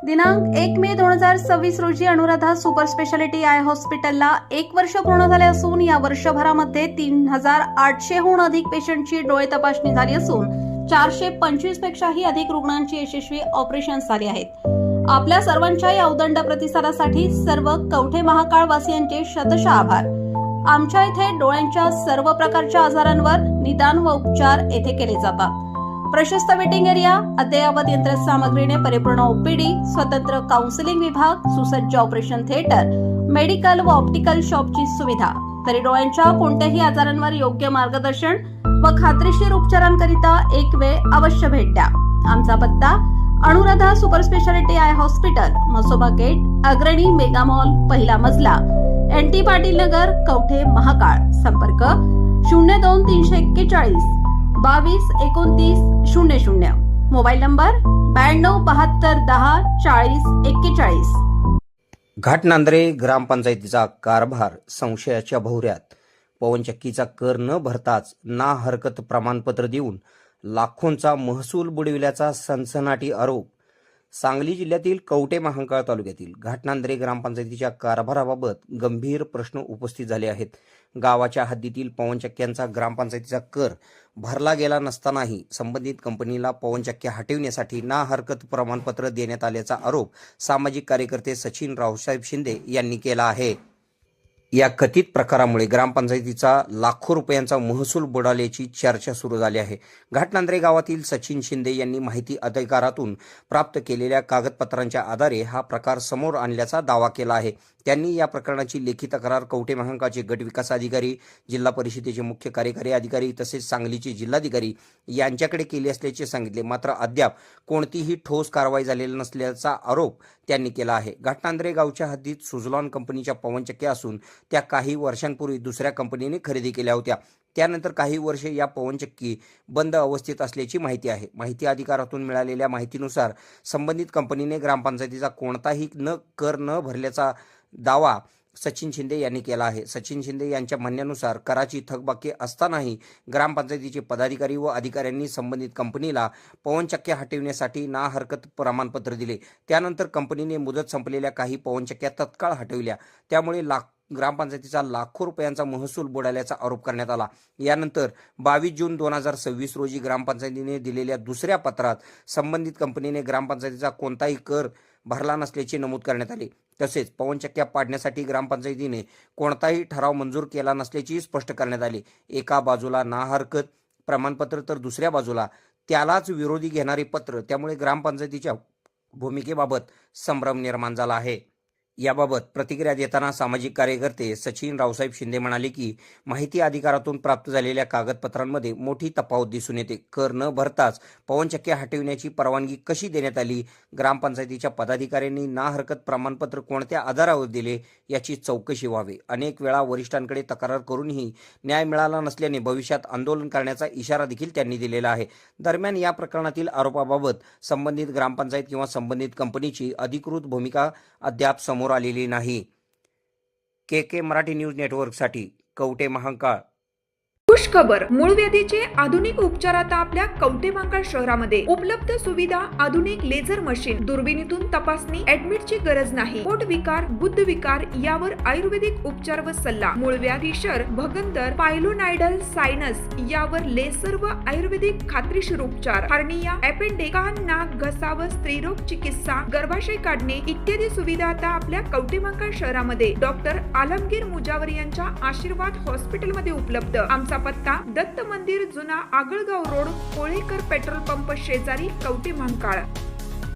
दिनांक 1 मे 2026 रोजी Anuradha super speciality I हॉस्पिटलला 1 वर्ष पूर्ण झाले असून या वर्षभरामध्ये 3800हून अधिक पेशंटची डोळे तपासणी झाली असून 425 पेक्षाही अधिक रुग्णांची यशस्वी ऑपरेशन्स झाली आहेत। आपल्या सर्वांच्या या उदंड प्रतिसादासाठी सर्व कवठे महाकाळ वासियांचे शतशः आभार। आमच्या इथे डोळ्यांच्या सर्व प्रकारच्या आजारांवर निदान व उपचार येथे केले जातात। प्रशस्त वेटिंग एरिया, अद्ययावत यंत्रसामग्रीने परिपूर्ण ओपीडी, स्वतंत्र काउन्सिलिंग विभाग, सुसज्ज ऑपरेशन थिएटर, मेडिकल व ऑप्टिकल शॉपची सुविधा, तरी डोळ्यांच्या कोणत्याही आजारांवर योग्य मार्गदर्शन व खात्रीशीर उपचारांकरिता एक वेळ अवश्य भेट द्या। आमचा पत्ता Anuradha super speciality eye hospital, Masoba gate, Agrani mega mall, पहिला मजला, NT पाटील नगर, कवठे महाकाळ। संपर्क 02-341 22-29-00, मोबाईल नंबर 92-72-10-40-41। घाटनांद्रे ग्रामपंचायतीचा कारभार संशयाच्या भोवऱ्यात। पवनचक्कीचा कर न भरताच ना हरकत प्रमाणपत्र देऊन लाखोंचा महसूल बुडविल्याचा सनसनाटी आरोप। सांगली जिल्ह्यातील कवठे महाकाळ तालुक्यातील घाटनांद्रे ग्रामपंचायतीच्या कारभाराबाबत गंभीर प्रश्न उपस्थित झाले आहेत। गावाच्या हद्दीतील पवनचक्क्यांचा ग्रामपंचायतीचा कर भरला गेला नसतानाही संबंधित कंपनीला पवनचक्क्या हटविण्यासाठी ना हरकत प्रमाणपत्र देण्यात आल्याचा आरोप सामाजिक कार्यकर्ते सचिन रावसाहेब शिंदे यांनी केला आहे। या कथित प्रकारामुळे ग्रामपंचायतीचा लाखो रुपयांचा महसूल बुडाल्याची चर्चा सुरू झाली आहे। घाटनांद्रे गावातील सचिन शिंदे यांनी माहिती अधिकारातून प्राप्त केलेल्या कागदपत्रांच्या आधारे हा प्रकार समोर आणल्याचा दावा केला आहे। त्यांनी या प्रकरणाची लेखी तक्रार कवठे महाकाळचे गट विकास अधिकारी, जिल्हा परिषदेचे मुख्य कार्यकारी अधिकारी तसेच सांगलीचे जिल्हाधिकारी यांच्याकडे केली असल्याचे सांगितले। मात्र अद्याप कोणतीही ठोस कारवाई झालेली नसल्याचा आरोप त्यांनी केला आहे। घाटनांद्रे गावच्या हद्दीत सुझलॉन कंपनीच्या पवनचक्क्या असून त्या काही वर्षांपूर्वी दुसऱ्या कंपनीने खरेदी केल्या होत्या। त्यानंतर काही वर्षे या पवनचक्की बंद अवस्थेत असल्याची माहिती आहे। माहिती अधिकारातून मिळालेल्या माहितीनुसार संबंधित कंपनीने ग्रामपंचायतीचा कोणताही कर न भरल्याचा दावा सचिन शिंदे यांनी केला आहे। सचिन शिंदे यांच्या म्हणण्यानुसार कराची थकबाकी असतानाही ग्रामपंचायतीचे पदाधिकारी व अधिकाऱ्यांनी संबंधित कंपनीला पवनचक्क्या हटविण्यासाठी ना हरकत प्रमाणपत्र दिले। त्यानंतर कंपनीने मुदत संपलेल्या काही पवनचक्क्या तत्काळ हटविल्या। त्यामुळे ग्रामपंचायतीचा लाखो रुपयांचा महसूल बुडाल्याचा आरोप करण्यात आला। यानंतर 22 जून 2026 रोजी ग्रामपंचायतीने दिलेल्या दुसऱ्या पत्रात संबंधित कंपनीने ग्रामपंचायतीचा कोणताही कर भरला नसल्याचे नमूद करण्यात आले। तसेच पवनचक्क्या पाडण्यासाठी ग्रामपंचायतीने कोणताही ठराव मंजूर केला नसल्याचे स्पष्ट करण्यात आले। एका बाजूला ना हरकत प्रमाणपत्र तर दुसऱ्या बाजूला त्यालाच विरोधी घेणारे पत्र। त्यामुळे ग्रामपंचायतीच्या भूमिकेबाबत संभ्रम निर्माण झाला आहे। याबाबत प्रतिक्रिया देताना सामाजिक कार्यकर्ते सचिन रावसाहेब शिंदे म्हणाले की माहिती अधिकारातून प्राप्त झालेल्या कागदपत्रांमध्ये मोठी तफावत दिसून येते। कर न भरताच पवनचक्क्या हटविण्याची परवानगी कशी देण्यात आली? ग्रामपंचायतीच्या पदाधिकाऱ्यांनी ना हरकत प्रमाणपत्र कोणत्या आधारावर दिले याची चौकशी व्हावी। अनेक वेळा वरिष्ठांकडे तक्रार करूनही न्याय मिळाला नसल्याने भविष्यात आंदोलन करण्याचा इशारा देखील त्यांनी दिलेला आहे। दरम्यान या प्रकरणातील आरोपाबाबत संबंधित ग्रामपंचायत किंवा संबंधित कंपनीची अधिकृत भूमिका अद्याप समोर आलेली नाही। KK मराठी न्यूज नेटवर्कसाठी कवठे महाकाळ। खुश खबर, मूळ व्याधीचे आधुनिक उपचार आता आपल्या कवठे महाकाळ शहरामध्ये उपलब्ध सुविधा, आधुनिक लेझर मशीन, दुर्बिणीतून तपासणी, ऍडमिटची गरज नाही। पोट विकार, बुद्ध विकार यावर आयुर्वेदिक उपचार व सल्ला, मूळव्याधी, शर, भगंदर, पायलोनायडल, सायनस यावर लेसर व आयुर्वेदिक खात्रीशीर उपचार, हार्निया, अपेंडिक्स, कान, नाक, घसा व स्त्रीरोग चिकित्सा, गर्भाशय काढणे इत्यादी सुविधा आता आपल्या कवठे महाकाळ शहरामध्ये डॉक्टर आलमगीर मुजावर यांच्या आशीर्वाद हॉस्पिटलमध्ये उपलब्ध। आमचा पत्ता दत्त मंदिर, जुना Agalgaon road, Kolekar petrol pump शेजारी, कवठे महाकाळ।